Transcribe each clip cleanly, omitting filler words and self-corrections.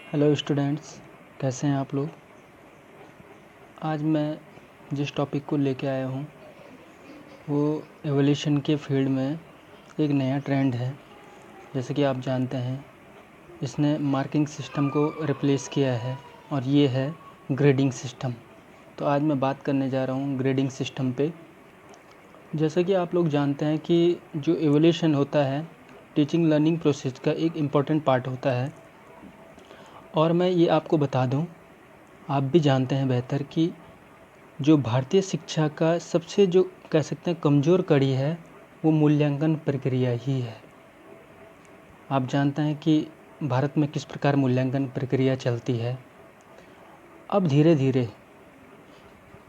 Hello students, कैसे हैं आप लोग। आज मैं जिस टॉपिक को लेके आया हूँ वो एवोल्यूशन के फील्ड में एक नया ट्रेंड है। जैसे कि आप जानते हैं, इसने मार्किंग सिस्टम को रिप्लेस किया है और ये है ग्रेडिंग सिस्टम। तो आज मैं बात करने जा रहा हूँ ग्रेडिंग सिस्टम पे। जैसे कि आप लोग जानते हैं कि जो एवोल्यूशन होता है टीचिंग लर्निंग प्रोसेस का एक इम्पॉर्टेंट पार्ट होता है। और मैं ये आपको बता दूँ, आप भी जानते हैं बेहतर कि जो भारतीय शिक्षा का सबसे जो कह सकते हैं कमज़ोर कड़ी है वो मूल्यांकन प्रक्रिया ही है। आप जानते हैं कि भारत में किस प्रकार मूल्यांकन प्रक्रिया चलती है। अब धीरे धीरे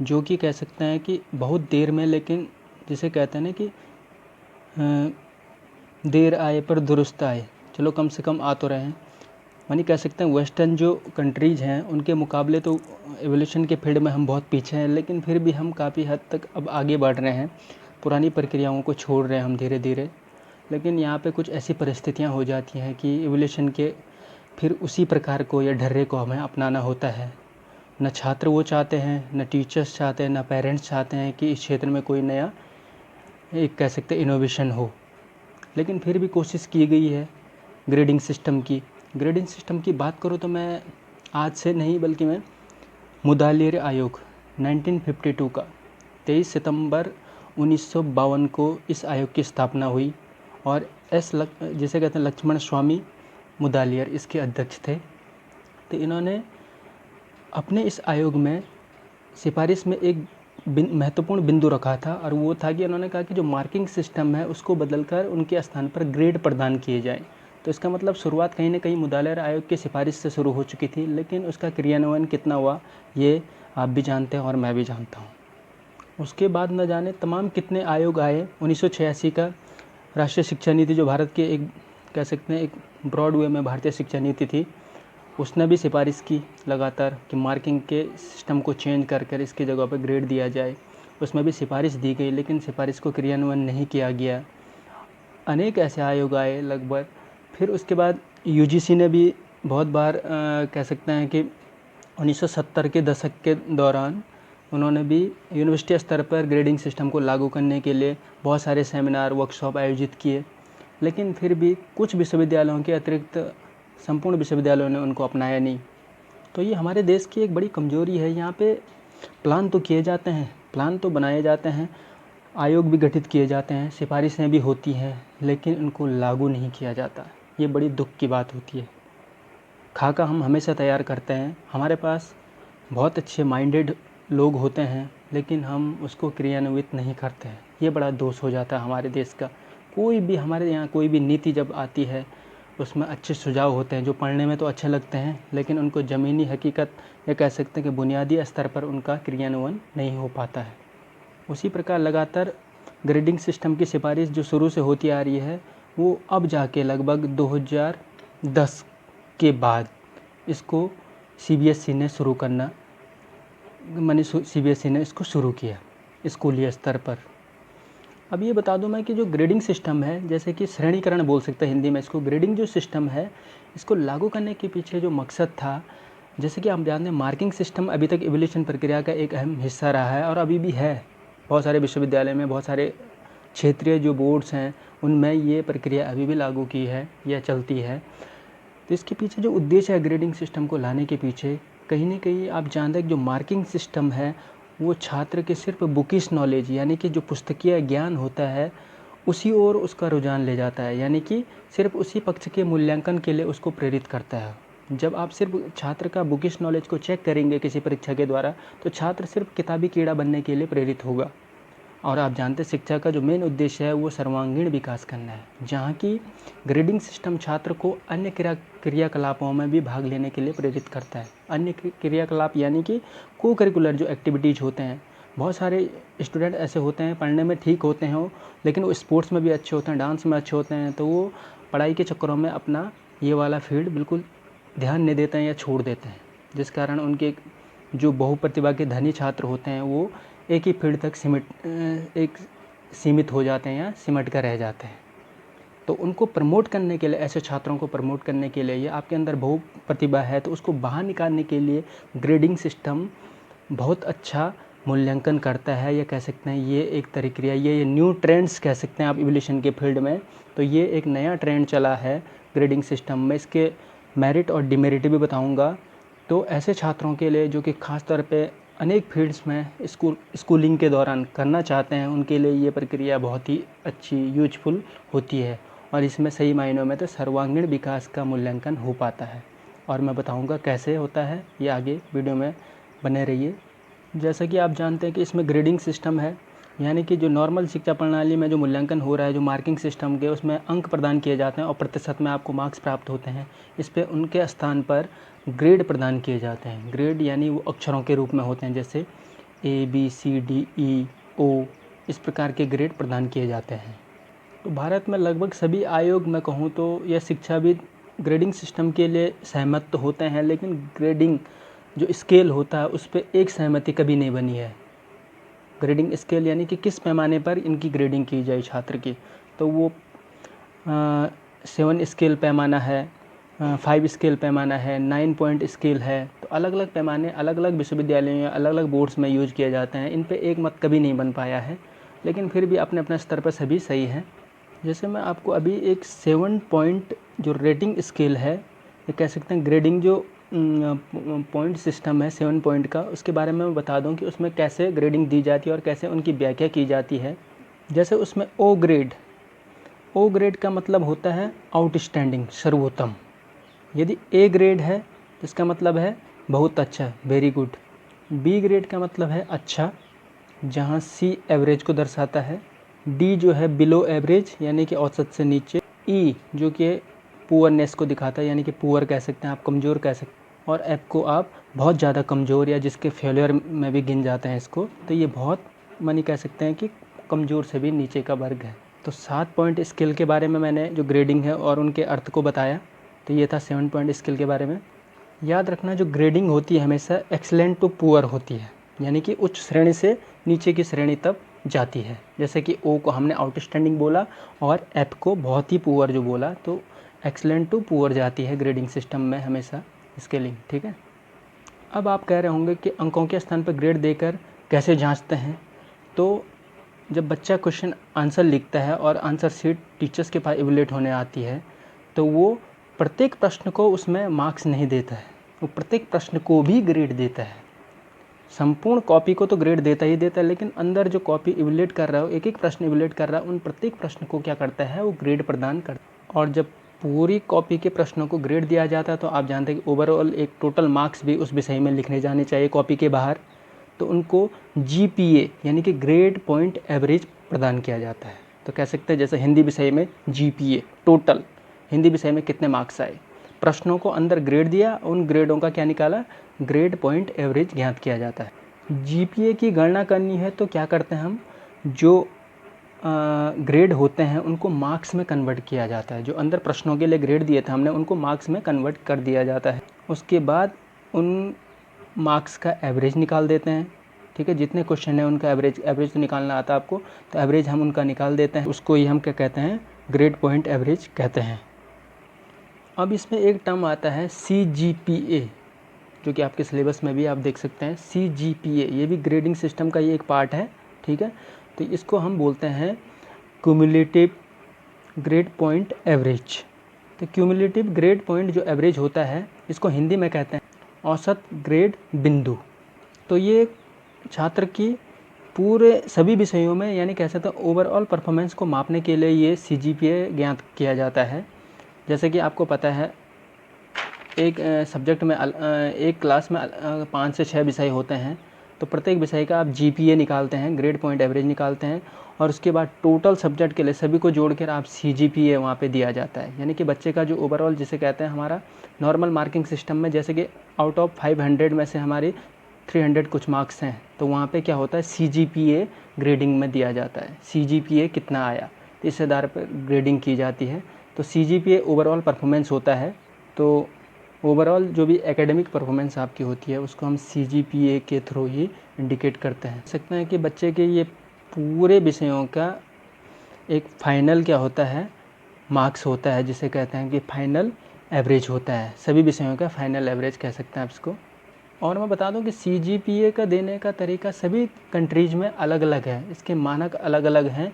जो कि कह सकते हैं कि बहुत देर में, लेकिन जिसे कहते हैं ना कि देर आए पर दुरुस्त आए, चलो कम से कम आ तो रहे हैं। मानी कह सकते हैं वेस्टर्न जो कंट्रीज़ हैं उनके मुकाबले तो एवोल्यूशन के फील्ड में हम बहुत पीछे हैं, लेकिन फिर भी हम काफ़ी हद तक अब आगे बढ़ रहे हैं। पुरानी प्रक्रियाओं को छोड़ रहे हैं हम धीरे धीरे। लेकिन यहाँ पे कुछ ऐसी परिस्थितियाँ हो जाती हैं कि एवोल्यूशन के फिर उसी प्रकार को या ढर्रे को हमें अपनाना होता है। न छात्र वो चाहते हैं, न टीचर्स चाहते हैं, न पेरेंट्स चाहते हैं कि इस क्षेत्र में कोई नया एक कह सकते हैं इनोवेशन हो। लेकिन फिर भी कोशिश की गई है ग्रेडिंग सिस्टम की। ग्रेडिंग सिस्टम की बात करूँ तो मैं आज से नहीं बल्कि मैं मुदालियर आयोग 1952 का 23 सितंबर 1952 को इस आयोग की स्थापना हुई और जिसे कहते हैं लक्ष्मण स्वामी मुदालियर इसके अध्यक्ष थे। तो इन्होंने अपने इस आयोग में सिफारिश में एक महत्वपूर्ण बिंदु रखा था और वो था कि उन्होंने कहा कि जो मार्किंग सिस्टम है उसको बदलकर उनके स्थान पर ग्रेड प्रदान किए जाएं। तो इसका मतलब शुरुआत कहीं ना कहीं मुदालियर आयोग की सिफारिश से शुरू हो चुकी थी, लेकिन उसका क्रियान्वयन कितना हुआ ये आप भी जानते हैं और मैं भी जानता हूँ। उसके बाद न जाने तमाम कितने आयोग आए। 1986 का राष्ट्रीय शिक्षा नीति, जो भारत के एक कह सकते हैं एक ब्रॉड वे में भारतीय शिक्षा नीति थी, उसने भी सिफारिश की लगातार कि मार्किंग के सिस्टम को चेंज कर इसकी जगह पर ग्रेड दिया जाए। उसमें भी सिफारिश दी गई, लेकिन सिफारिश को क्रियान्वयन नहीं किया गया। अनेक ऐसे आयोग आए लगभग। फिर उसके बाद यूजीसी ने भी बहुत बार कह सकते हैं कि 1970 के दशक के दौरान उन्होंने भी यूनिवर्सिटी स्तर पर ग्रेडिंग सिस्टम को लागू करने के लिए बहुत सारे सेमिनार वर्कशॉप आयोजित किए, लेकिन फिर भी कुछ विश्वविद्यालयों के अतिरिक्त संपूर्ण विश्वविद्यालयों ने उनको अपनाया नहीं। तो ये हमारे देश की एक बड़ी कमजोरी है। यहाँ पे प्लान तो किए जाते हैं, प्लान तो बनाए जाते हैं, आयोग भी गठित किए जाते हैं, सिफारिशें भी होती हैं, लेकिन उनको लागू नहीं किया जाता। ये बड़ी दुख की बात होती है। खाका हम हमेशा तैयार करते हैं, हमारे पास बहुत अच्छे माइंडेड लोग होते हैं, लेकिन हम उसको क्रियान्वित नहीं करते हैं। ये बड़ा दोष हो जाता है हमारे देश का। कोई भी हमारे यहाँ कोई भी नीति जब आती है उसमें अच्छे सुझाव होते हैं जो पढ़ने में तो अच्छे लगते हैं, लेकिन उनको ज़मीनी हकीकत या कह सकते हैं कि बुनियादी स्तर पर उनका क्रियान्वयन नहीं हो पाता है। उसी प्रकार लगातार ग्रेडिंग सिस्टम की सिफारिश जो शुरू से होती आ रही है वो अब जाके लगभग 2010 के बाद इसको सीबीएसई ने शुरू करना, माने सीबीएसई ने इसको शुरू किया स्कूली स्तर पर। अब ये बता दूं मैं कि जो ग्रेडिंग सिस्टम है, जैसे कि श्रेणीकरण बोल सकते हैं हिंदी में इसको, ग्रेडिंग जो सिस्टम है इसको लागू करने के पीछे जो मकसद था, जैसे कि आप जानते हैं मार्किंग सिस्टम अभी तक इवोल्यूशन प्रक्रिया का एक अहम हिस्सा रहा है और अभी भी है। बहुत सारे विश्वविद्यालय में, बहुत सारे क्षेत्रीय जो बोर्ड्स हैं उनमें ये प्रक्रिया अभी भी लागू की है या चलती है। तो इसके पीछे जो उद्देश्य है ग्रेडिंग सिस्टम को लाने के पीछे, कहीं ना कहीं आप जानते हैं कि जो मार्किंग सिस्टम है वो छात्र के सिर्फ बुकिश नॉलेज यानी कि जो पुस्तकीय ज्ञान होता है उसी ओर उसका रुझान ले जाता है, यानी कि सिर्फ उसी पक्ष के मूल्यांकन के लिए उसको प्रेरित करता है। जब आप सिर्फ छात्र का बुकिश नॉलेज को चेक करेंगे किसी परीक्षा के द्वारा, तो छात्र सिर्फ किताबी कीड़ा बनने के लिए प्रेरित होगा। और आप जानते हैं शिक्षा का जो मेन उद्देश्य है वो सर्वांगीण विकास करना है, जहाँ की ग्रेडिंग सिस्टम छात्र को अन्य क्रियाकलापों में भी भाग लेने के लिए प्रेरित करता है। अन्य क्रियाकलाप यानी कि को करिकुलर जो एक्टिविटीज़ होते हैं। बहुत सारे स्टूडेंट ऐसे होते हैं पढ़ने में ठीक होते हैं लेकिन वो स्पोर्ट्स में भी अच्छे होते हैं, डांस में अच्छे होते हैं, तो वो पढ़ाई के चक्करों में अपना ये वाला फील्ड बिल्कुल ध्यान नहीं देते हैं या छोड़ देते हैं, जिस कारण उनके जो बहुप्रतिभा के धनी छात्र होते हैं वो एक ही फील्ड तक सीमित हो जाते हैं या सिमट कर रह जाते हैं। तो उनको प्रमोट करने के लिए, ऐसे छात्रों को प्रमोट करने के लिए, ये आपके अंदर बहुत प्रतिभा है तो उसको बाहर निकालने के लिए ग्रेडिंग सिस्टम बहुत अच्छा मूल्यांकन करता है। या कह सकते हैं ये एक प्रक्रिया, ये न्यू ट्रेंड्स कह सकते हैं आप इवोल्यूशन के फील्ड में। तो ये एक नया ट्रेंड चला है ग्रेडिंग सिस्टम में। इसके मेरिट और डिमेरिट भी बताऊंगा। तो ऐसे छात्रों के लिए जो कि ख़ास तौर पे अनेक फील्ड्स में स्कूलिंग के दौरान करना चाहते हैं, उनके लिए ये प्रक्रिया बहुत ही अच्छी यूजफुल होती है और इसमें सही मायनों में तो सर्वांगीण विकास का मूल्यांकन हो पाता है। और मैं बताऊंगा कैसे होता है, ये आगे वीडियो में बने रहिए। जैसा कि आप जानते हैं कि इसमें ग्रेडिंग सिस्टम है, यानी कि जो नॉर्मल शिक्षा प्रणाली में जो मूल्यांकन हो रहा है, जो मार्किंग सिस्टम के, उसमें अंक प्रदान किए जाते हैं और प्रतिशत में आपको मार्क्स प्राप्त होते हैं। इस पर उनके स्थान पर ग्रेड प्रदान किए जाते हैं। ग्रेड यानी वो अक्षरों के रूप में होते हैं, जैसे ABCDEO, इस प्रकार के ग्रेड प्रदान किए जाते हैं। तो भारत में लगभग सभी आयोग, मैं कहूँ तो यह शिक्षाविद ग्रेडिंग सिस्टम के लिए सहमत तो होते हैं, लेकिन ग्रेडिंग जो स्केल होता है उस पर एक सहमति कभी नहीं बनी है। ग्रेडिंग स्केल यानी कि किस पैमाने पर इनकी ग्रेडिंग की जाए छात्र की, तो वो 7 स्केल पैमाना है, 5 स्केल पैमाना है, 9 पॉइंट स्केल है। तो अलग अलग पैमाने अलग अलग विश्वविद्यालयों या अलग अलग बोर्ड्स में यूज किए जाते हैं। इन पे एक मत कभी नहीं बन पाया है, लेकिन फिर भी अपने अपने स्तर पर सभी सही हैं। जैसे मैं आपको अभी एक 7 पॉइंट जो रेटिंग स्केल है, ये कह सकते हैं ग्रेडिंग जो पॉइंट सिस्टम है 7 पॉइंट का, उसके बारे में मैं बता दूं कि उसमें कैसे ग्रेडिंग दी जाती है और कैसे उनकी व्याख्या की जाती है। जैसे उसमें ओ ग्रेड का मतलब होता है आउटस्टैंडिंग, सर्वोत्तम। यदि ए ग्रेड है तो इसका मतलब है बहुत अच्छा, वेरी गुड। बी ग्रेड का मतलब है अच्छा, जहाँ सी एवरेज को दर्शाता है। डी जो है बिलो एवरेज यानी कि औसत से नीचे। ई जो कि पुअरनेस को दिखाता है, यानी कि पुअर कह सकते हैं आप, कमज़ोर कह सकते हैं। और एफ को आप बहुत ज़्यादा कमज़ोर या जिसके फेलियर में भी गिन जाते हैं इसको, तो ये बहुत मानी कह सकते हैं कि कमज़ोर से भी नीचे का वर्ग है। तो 7 पॉइंट स्केल के बारे में मैंने जो ग्रेडिंग है और उनके अर्थ को बताया, तो ये था 7 पॉइंट स्केल के बारे में। याद रखना जो ग्रेडिंग होती है हमेशा एक्सीलेंट टू पुअर होती है, यानी कि उच्च श्रेणी से नीचे की श्रेणी तक जाती है। जैसे कि ओ को हमने आउटस्टैंडिंग बोला और एफ को बहुत ही पुअर जो बोला, तो एक्सीलेंट टू पुअर जाती है ग्रेडिंग सिस्टम में हमेशा स्केलिंग। ठीक है। अब आप कह रहे होंगे कि अंकों के स्थान पर ग्रेड देकर कैसे जांचते हैं। तो जब बच्चा क्वेश्चन आंसर लिखता है और आंसर शीट टीचर्स के पास इवैल्यूएट होने आती है, तो वो प्रत्येक प्रश्न को उसमें मार्क्स नहीं देता है, वो प्रत्येक प्रश्न को भी ग्रेड देता है। संपूर्ण कॉपी को तो ग्रेड देता ही देता है, लेकिन अंदर जो कॉपी इवैल्यूएट कर रहा है, एक एक प्रश्न इवैल्यूएट कर रहा है, उन प्रत्येक प्रश्न को क्या करता है, वो ग्रेड प्रदान करता है। और जब पूरी कॉपी के प्रश्नों को ग्रेड दिया जाता है, तो आप जानते हैं कि ओवरऑल एक टोटल मार्क्स भी उस विषय में लिखने जाने चाहिए कॉपी के बाहर। तो उनको GPA यानी कि ग्रेड पॉइंट एवरेज प्रदान किया जाता है। तो कह सकते हैं जैसे हिंदी विषय में GPA, टोटल हिंदी विषय में कितने मार्क्स आए, प्रश्नों को अंदर ग्रेड दिया, उन ग्रेडों का क्या निकाला, ग्रेड पॉइंट एवरेज ज्ञात किया जाता है। GPA की गणना करनी है तो क्या करते हैं हम, जो ग्रेड होते हैं उनको मार्क्स में कन्वर्ट किया जाता है। जो अंदर प्रश्नों के लिए ग्रेड दिए थे हमने, उनको मार्क्स में कन्वर्ट कर दिया जाता है। उसके बाद उन मार्क्स का एवरेज निकाल देते हैं। ठीक है, जितने क्वेश्चन है उनका एवरेज तो निकालना आता है आपको, तो एवरेज हम उनका निकाल देते हैं। उसको ही हम क्या कहते हैं, ग्रेड पॉइंट एवरेज कहते हैं। अब इसमें एक टर्म आता है CGPA, जो कि आपके सिलेबस में भी आप देख सकते हैं। CGPA ये भी ग्रेडिंग सिस्टम का ये एक पार्ट है। ठीक है, तो इसको हम बोलते हैं क्यूमुलेटिव ग्रेड पॉइंट एवरेज। तो क्यूमुलेटिव ग्रेड पॉइंट जो एवरेज होता है, इसको हिंदी में कहते हैं औसत ग्रेड बिंदु। तो ये छात्र की पूरे सभी विषयों में, यानी कह सकते हैं ओवरऑल परफॉर्मेंस को मापने के लिए ये CGPA ज्ञात किया जाता है। जैसे कि आपको पता है एक सब्जेक्ट में एक क्लास में 5 से 6 विषय होते हैं, तो प्रत्येक विषय का आप GPA निकालते हैं, ग्रेड पॉइंट एवरेज निकालते हैं, और उसके बाद टोटल सब्जेक्ट के लिए सभी को जोड़कर आप CGPA वहाँ पे दिया जाता है। यानी कि बच्चे का जो ओवरऑल, जिसे कहते हैं हमारा नॉर्मल मार्किंग सिस्टम में, जैसे कि आउट ऑफ 500 में से हमारी 300 कुछ मार्क्स हैं, तो वहाँ पे क्या होता है, CGPA ग्रेडिंग में दिया जाता है। CGPA कितना आया, तो इस आधार पर ग्रेडिंग की जाती है। तो CGPA ओवरऑल परफॉर्मेंस होता है। तो ओवरऑल जो भी एकेडमिक परफॉर्मेंस आपकी होती है, उसको हम CGPA के थ्रू ही इंडिकेट करते हैं। सकते हैं कि बच्चे के ये पूरे विषयों का एक फाइनल क्या होता है, मार्क्स होता है जिसे कहते हैं कि फाइनल एवरेज होता है, सभी विषयों का फाइनल एवरेज कह सकते हैं आप इसको। और मैं बता दूं कि CGPA का देने का तरीका सभी कंट्रीज़ में अलग अलग है, इसके मानक अलग अलग हैं।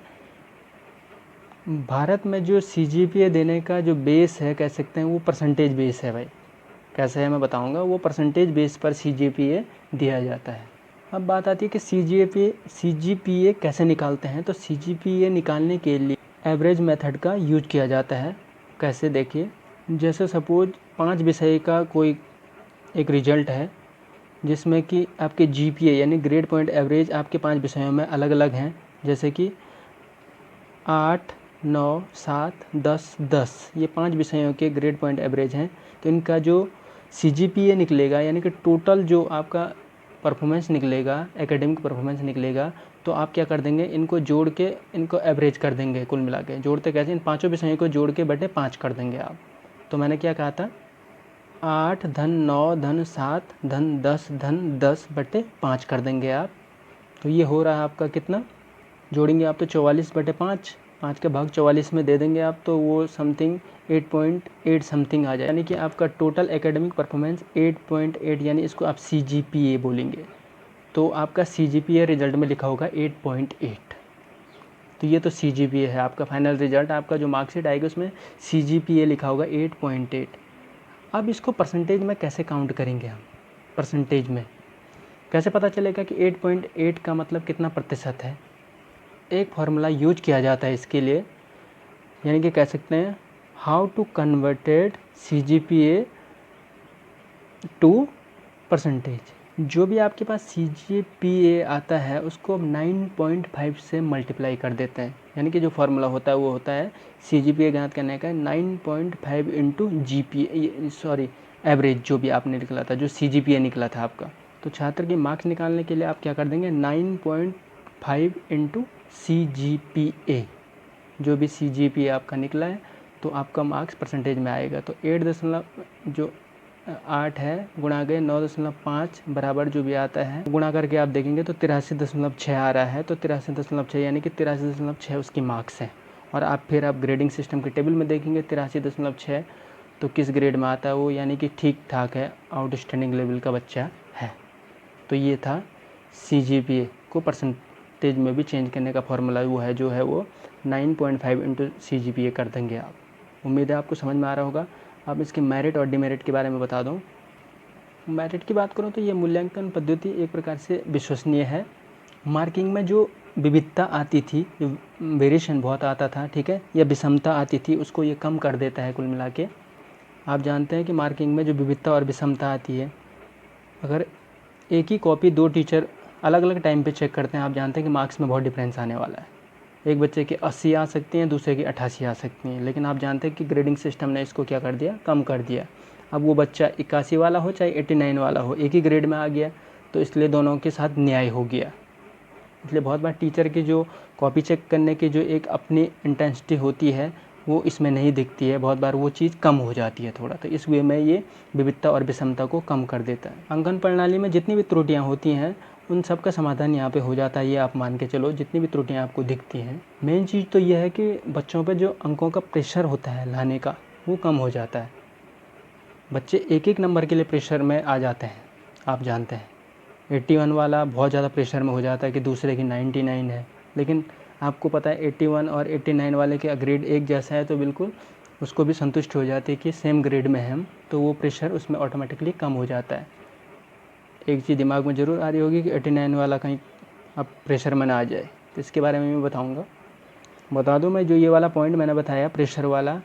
भारत में जो CGPA देने का जो बेस है कह सकते हैं वो परसेंटेज बेस है भाई। कैसे है मैं बताऊंगा, वो परसेंटेज बेस पर CGPA दिया जाता है। अब बात आती है कि CGPA कैसे निकालते हैं। तो CGPA निकालने के लिए एवरेज मेथड का यूज किया जाता है। कैसे, देखिए, जैसे सपोज 5 विषय का कोई एक रिजल्ट है जिसमें कि आपके GPA यानी ग्रेड पॉइंट एवरेज आपके 5 विषयों में अलग अलग हैं, जैसे कि 8, 9, 7, 10, 10 ये 5 विषयों के ग्रेड पॉइंट एवरेज हैं। तो इनका जो CGPA निकलेगा यानी कि टोटल जो आपका परफॉर्मेंस निकलेगा, एकेडमिक परफॉर्मेंस निकलेगा, तो आप क्या कर देंगे, इनको जोड़ के इनको एवरेज कर देंगे। कुल मिला के जोड़ते कैसे, इन पाँचों विषयों को जोड़ के बटे 5 कर देंगे आप। तो मैंने क्या कहा था, 8 धन 9 धन 7 धन 10 बटे 5 कर देंगे आप। तो ये हो रहा है आपका कितना, जोड़ेंगे आप तो 44 बटे 5, 5 के भाग 44 में दे देंगे आप, तो वो समथिंग 8.8 समथिंग आ जाए, यानी कि आपका टोटल एकेडमिक परफॉर्मेंस 8.8, यानी इसको आप CGPA बोलेंगे। तो आपका CGPA रिजल्ट में लिखा होगा 8.8। तो ये तो CGPA है आपका फाइनल रिजल्ट, आपका जो मार्कशीट आएगी उसमें CGPA लिखा होगा 8.8। अब इसको परसेंटेज में कैसे काउंट करेंगे हम, परसेंटेज में कैसे पता चलेगा कि 8.8 का मतलब कितना प्रतिशत है। एक फार्मूला यूज किया जाता है इसके लिए, यानी कि कह सकते हैं how to converted CGPA to percentage. जो भी आपके पास CGPA आता है उसको 9.5 से मल्टीप्लाई कर देते हैं, यानी कि जो फार्मूला होता है वो होता है CGPA ज्ञात करने का 9.5 इंटू एवरेज जो भी आपने निकला था, जो CGPA निकला था आपका। तो छात्र की मार्क्स निकालने के लिए आप क्या कर देंगे, 9.5 इंटू CGPA, जो भी CGPA आपका निकला है तो आपका मार्क्स परसेंटेज में आएगा। तो 8 है गुणा गए 9.5 बराबर जो भी आता है गुणा करके आप देखेंगे तो 83.6 आ रहा है। तो 83.6 यानी कि 83.6 उसकी मार्क्स हैं। और आप फिर आप ग्रेडिंग सिस्टम के टेबल में देखेंगे 83.6 तो किस ग्रेड में आता है वो, यानी कि ठीक ठाक है, आउटस्टैंडिंग लेवल का बच्चा है। तो ये था CGPA को परसेंटेज में भी चेंज करने का फॉर्मूला, वो है जो है वो 9.5 इंटू CGPA कर देंगे आप। उम्मीद है आपको समझ में आ रहा होगा। अब इसके मेरिट और डिमेरिट के बारे में बता दूं। मेरिट की बात करूं तो ये मूल्यांकन पद्धति एक प्रकार से विश्वसनीय है। मार्किंग में जो विविधता आती थी, जो वेरिएशन बहुत आता था, ठीक है, या विषमता आती थी, उसको ये कम कर देता है कुल मिला के। आप जानते हैं कि मार्किंग में जो विविधता और विषमता आती है, अगर एक ही कॉपी 2 टीचर अलग अलग टाइम पे चेक करते हैं, आप जानते हैं कि मार्क्स में बहुत डिफरेंस आने वाला है। एक बच्चे की 80 आ सकती हैं, दूसरे की 88 आ सकती हैं, लेकिन आप जानते हैं कि ग्रेडिंग सिस्टम ने इसको क्या कर दिया, कम कर दिया। अब वो बच्चा 81 वाला हो चाहे 89 वाला हो, एक ही ग्रेड में आ गया, तो इसलिए दोनों के साथ न्याय हो गया। इसलिए बहुत बार टीचर की जो कॉपी चेक करने की जो एक अपनी इंटेंसिटी होती है वो इसमें नहीं दिखती है, बहुत बार वो चीज़ कम हो जाती है थोड़ा। तो इस वे में ये विविधता और विषमता को कम कर देता है। अंकन प्रणाली में जितनी भी त्रुटियाँ होती हैं उन सब का समाधान यहाँ पे हो जाता है, ये आप मान के चलो। जितनी भी त्रुटियाँ आपको दिखती हैं, मेन चीज़ तो यह है कि बच्चों पे जो अंकों का प्रेशर होता है लाने का, वो कम हो जाता है। बच्चे एक एक नंबर के लिए प्रेशर में आ जाते हैं, आप जानते हैं 81 वाला बहुत ज़्यादा प्रेशर में हो जाता है कि दूसरे की 99 है, लेकिन आपको पता है 81 और 89 वाले के ग्रेड एक जैसा है, तो बिल्कुल उसको भी संतुष्ट हो जाती है कि सेम ग्रेड में है हम, तो वो प्रेशर उसमें ऑटोमेटिकली कम हो जाता है। एक चीज़ दिमाग में ज़रूर आ रही होगी कि 89 वाला कहीं अब प्रेशर में ना आ जाए, तो इसके बारे में मैं बताऊँगा। बता दूँ मैं, जो ये वाला पॉइंट मैंने बताया प्रेशर वाला,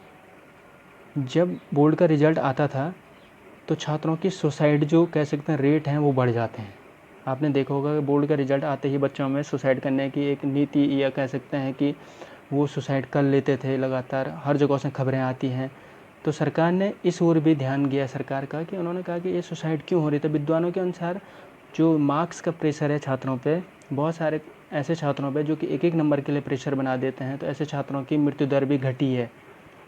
जब बोर्ड का रिज़ल्ट आता था तो छात्रों की सुसाइड जो कह सकते हैं रेट हैं वो बढ़ जाते हैं। आपने देखा होगा कि बोर्ड का रिज़ल्ट आते ही बच्चों में सुसाइड करने की एक नीति, या कह सकते हैं कि वो सुसाइड कर लेते थे, लगातार हर जगह से खबरें आती हैं। तो सरकार ने इस ओर भी ध्यान दिया सरकार का, कि उन्होंने कहा कि ये सुसाइड क्यों हो रही है। विद्वानों के अनुसार जो मार्क्स का प्रेशर है छात्रों पे, बहुत सारे ऐसे छात्रों पे जो कि एक एक नंबर के लिए प्रेशर बना देते हैं, तो ऐसे छात्रों की मृत्यु दर भी घटी है।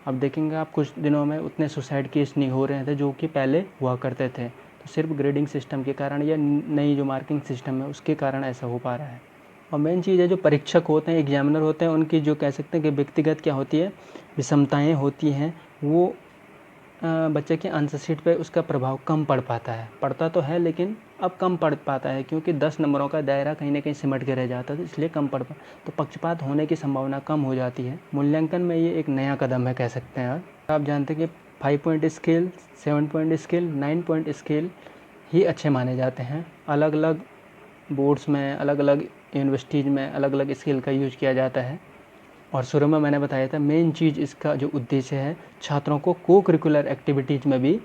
अब देखेंगे आप कुछ दिनों में उतने सुसाइड केस नहीं हो रहे थे जो कि पहले हुआ करते थे। तो सिर्फ ग्रेडिंग सिस्टम के कारण या नई जो मार्किंग सिस्टम है उसके कारण ऐसा हो पा रहा है। और मेन चीज़ है जो परीक्षक होते हैं, एग्जामिनर होते हैं, उनकी जो कह सकते हैं कि व्यक्तिगत क्या होती है, विषमताएँ होती हैं, वो बच्चे के आंसर शीट पे उसका प्रभाव कम पड़ पाता है। पड़ता तो है लेकिन अब कम पड़ पाता है, क्योंकि 10 नंबरों का दायरा कहीं न कहीं सिमट के रह जाता है, तो इसलिए कम पड़ पा तो पक्षपात होने की संभावना कम हो जाती है। मूल्यांकन में ये एक नया कदम है कह सकते हैं आप जानते हैं कि 5 point scale, 7 point scale, 9 point scale ही अच्छे माने जाते हैं। अलग-अलग बोर्ड्स में, अलग-अलग यूनिवर्सिटीज़ में अलग-अलग स्केल का यूज़ किया जाता है। और शुरू में मैंने बताया था मेन चीज़ इसका जो उद्देश्य है, छात्रों को को-करिकुलर एक्टिविटीज़ में भी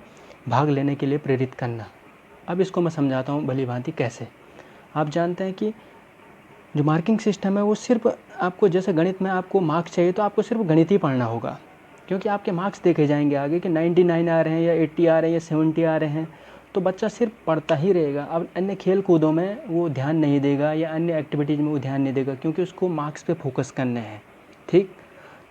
भाग लेने के लिए प्रेरित करना। अब इसको मैं समझाता हूँ भली-भांति कैसे। आप जानते हैं कि जो मार्किंग सिस्टम है वो सिर्फ़ आपको, जैसे गणित में आपको मार्क्स चाहिए तो आपको सिर्फ़ गणित ही पढ़ना होगा, क्योंकि आपके मार्क्स देखे जाएंगे आगे कि 99 आ रहे हैं या 80 आ रहे हैं या 70 आ रहे हैं, तो बच्चा सिर्फ पढ़ता ही रहेगा। अब अन्य खेल कूदों में वो ध्यान नहीं देगा या अन्य एक्टिविटीज़ में वो ध्यान नहीं देगा, क्योंकि उसको मार्क्स पे फोकस करने हैं। ठीक,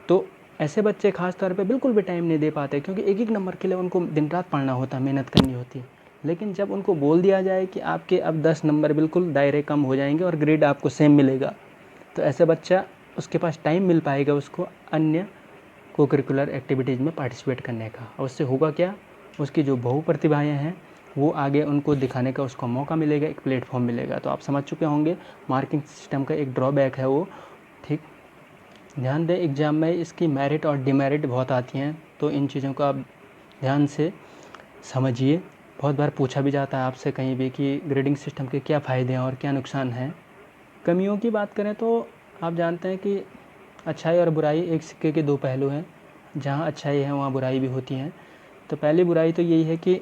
तो ऐसे बच्चे ख़ास तौर पे बिल्कुल भी टाइम नहीं दे पाते, क्योंकि एक एक नंबर के लिए उनको दिन रात पढ़ना होता है, मेहनत करनी होती है। लेकिन जब उनको बोल दिया जाए कि आपके अब 10 नंबर बिल्कुल दायरे कम हो जाएंगे और ग्रेड आपको सेम मिलेगा, तो ऐसे बच्चा, उसके पास टाइम मिल पाएगा उसको अन्य को करिकुलर एक्टिविटीज़ में पार्टिसिपेट करने का। और उससे होगा क्या, उसकी जो बहु प्रतिभाएँ हैं वो आगे उनको दिखाने का उसको मौका मिलेगा, एक प्लेटफॉर्म मिलेगा। तो आप समझ चुके होंगे मार्किंग सिस्टम का एक ड्रॉबैक है वो। ठीक, ध्यान दें एग्ज़ाम में इसकी मेरिट और डिमेरिट बहुत आती हैं, तो इन चीज़ों को आप ध्यान से समझिए। बहुत बार पूछा भी जाता है आपसे कहीं भी कि ग्रेडिंग सिस्टम के क्या फ़ायदे हैं और क्या नुकसान हैं। कमियों की बात करें तो आप जानते हैं कि अच्छाई और बुराई एक सिक्के के दो पहलू हैं। जहाँ अच्छाई है वहाँ बुराई भी होती है। तो पहली बुराई तो यही है कि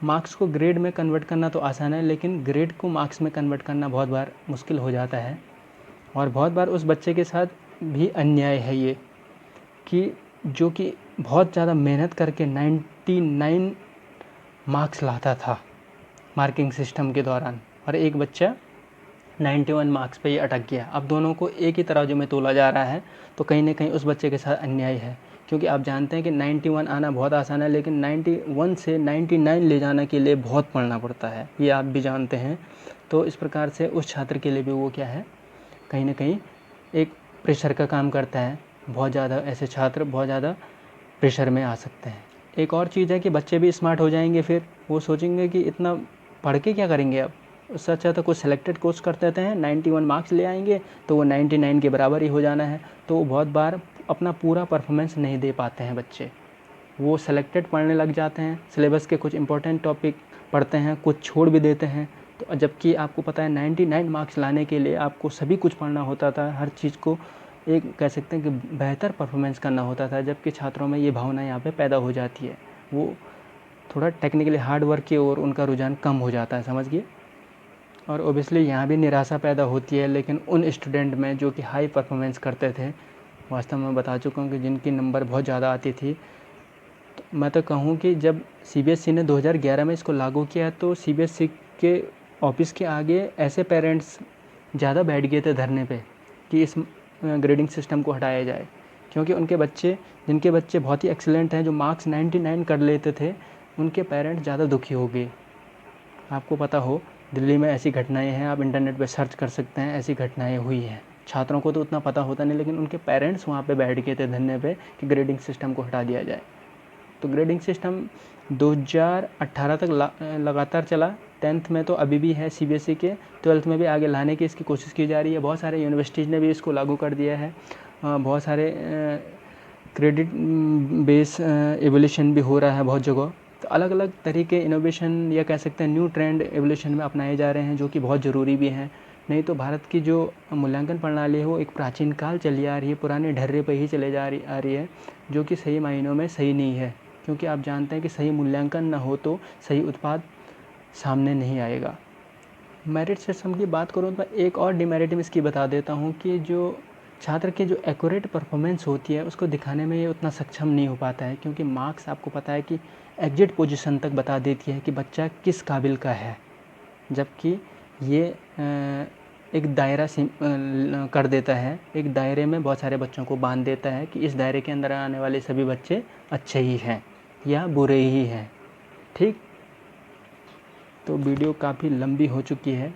मार्क्स को ग्रेड में कन्वर्ट करना तो आसान है, लेकिन ग्रेड को मार्क्स में कन्वर्ट करना बहुत बार मुश्किल हो जाता है। और बहुत बार उस बच्चे के साथ भी अन्याय है ये, कि जो कि बहुत ज़्यादा मेहनत करके 99 मार्क्स लाता था मार्किंग सिस्टम के दौरान, और एक बच्चा 91 मार्क्स पे ही अटक गया। अब दोनों को एक ही तराजू में तोला जा रहा है, तो कहीं ना कहीं उस बच्चे के साथ अन्याय है। क्योंकि आप जानते हैं कि 91 आना बहुत आसान है, लेकिन 91 से 99 ले जाने के लिए बहुत पढ़ना पड़ता है, ये आप भी जानते हैं। तो इस प्रकार से उस छात्र के लिए भी वो क्या है, कहीं ना कहीं एक प्रेशर का काम करता है। बहुत ज़्यादा ऐसे छात्र बहुत ज़्यादा प्रेशर में आ सकते हैं। एक और चीज़ है कि बच्चे भी स्मार्ट हो जाएंगे, फिर वो सोचेंगे कि इतना पढ़ के क्या करेंगे, अब उससे अच्छा तो कुछ सिलेक्टेड कोर्स कर देते हैं, 91 मार्क्स ले आएंगे तो वो 99 के बराबर ही हो जाना है। तो वो बहुत बार अपना पूरा परफॉर्मेंस नहीं दे पाते हैं बच्चे, वो सेलेक्टेड पढ़ने लग जाते हैं, सिलेबस के कुछ इंपॉर्टेंट टॉपिक पढ़ते हैं, कुछ छोड़ भी देते हैं। तो जबकि आपको पता है 99 मार्क्स लाने के लिए आपको सभी कुछ पढ़ना होता था, हर चीज़ को एक कह सकते हैं कि बेहतर परफॉर्मेंस करना होता था। जबकि छात्रों में ये भावना यहाँ पे पैदा हो जाती है, वो थोड़ा टेक्निकली हार्ड वर्क की ओर उनका रुझान कम हो जाता है, समझिए। और ओबियसली यहाँ भी निराशा पैदा होती है, लेकिन उन स्टूडेंट में जो कि हाई परफॉर्मेंस करते थे, वास्तव में बता चुका हूँ कि जिनकी नंबर बहुत ज़्यादा आती थी। तो मैं तो कहूँ कि जब सीबीएसई ने 2011 में इसको लागू किया, तो सीबीएसई के ऑफिस के आगे ऐसे पेरेंट्स ज़्यादा बैठ गए थे धरने पे कि इस ग्रेडिंग सिस्टम को हटाया जाए, क्योंकि उनके बच्चे, जिनके बच्चे बहुत ही एक्सीलेंट हैं, जो मार्क्स 99 कर लेते थे, उनके पेरेंट्स ज़्यादा दुखी हो गए। आपको पता हो दिल्ली में ऐसी घटनाएं हैं, आप इंटरनेट पे सर्च कर सकते हैं, ऐसी घटनाएं हुई हैं। छात्रों को तो उतना पता होता नहीं, लेकिन उनके पेरेंट्स वहाँ पे बैठ गए थे धरने पे कि ग्रेडिंग सिस्टम को हटा दिया जाए। तो ग्रेडिंग सिस्टम 2018 तक लगातार चला। 10th में तो अभी भी है सीबीएसई के, 12th में भी आगे लाने की इसकी कोशिश की जा रही है। बहुत सारे यूनिवर्सिटीज़ ने भी इसको लागू कर दिया है। बहुत सारे क्रेडिट बेस एवोल्यूशन भी हो रहा है बहुत जगह। तो अलग अलग तरीके इनोवेशन या कह सकते हैं न्यू ट्रेंड एवोल्यूशन में अपनाए जा रहे हैं, जो कि बहुत ज़रूरी भी हैं। नहीं तो भारत की जो मूल्यांकन प्रणाली है वो एक प्राचीन काल चली आ रही है, पुराने ढर्रे पर ही चले आ रही है, जो कि सही मायनों में सही नहीं है। क्योंकि आप जानते हैं कि सही मूल्यांकन ना हो तो सही उत्पाद सामने नहीं आएगा। मेरिट सिस्टम की बात करूँ तो एक और डिमेरिट में इसकी बता देता हूँ कि जो छात्र की जो एक्यूरेट परफॉर्मेंस होती है उसको दिखाने में ये उतना सक्षम नहीं हो पाता है, क्योंकि मार्क्स आपको पता है कि एग्जिट पोजीशन तक बता देती है कि बच्चा किस काबिल का है। जबकि ये एक दायरा कर देता है, एक दायरे में बहुत सारे बच्चों को बांध देता है कि इस दायरे के अंदर आने वाले सभी बच्चे अच्छे ही हैं या बुरे ही हैं। ठीक, तो वीडियो काफ़ी लंबी हो चुकी है।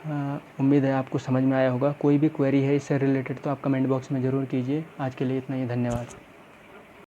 उम्मीद है आपको समझ में आया होगा। कोई भी क्वेरी है इससे रिलेटेड तो आप कमेंट बॉक्स में ज़रूर कीजिए। आज के लिए इतना ही, धन्यवाद।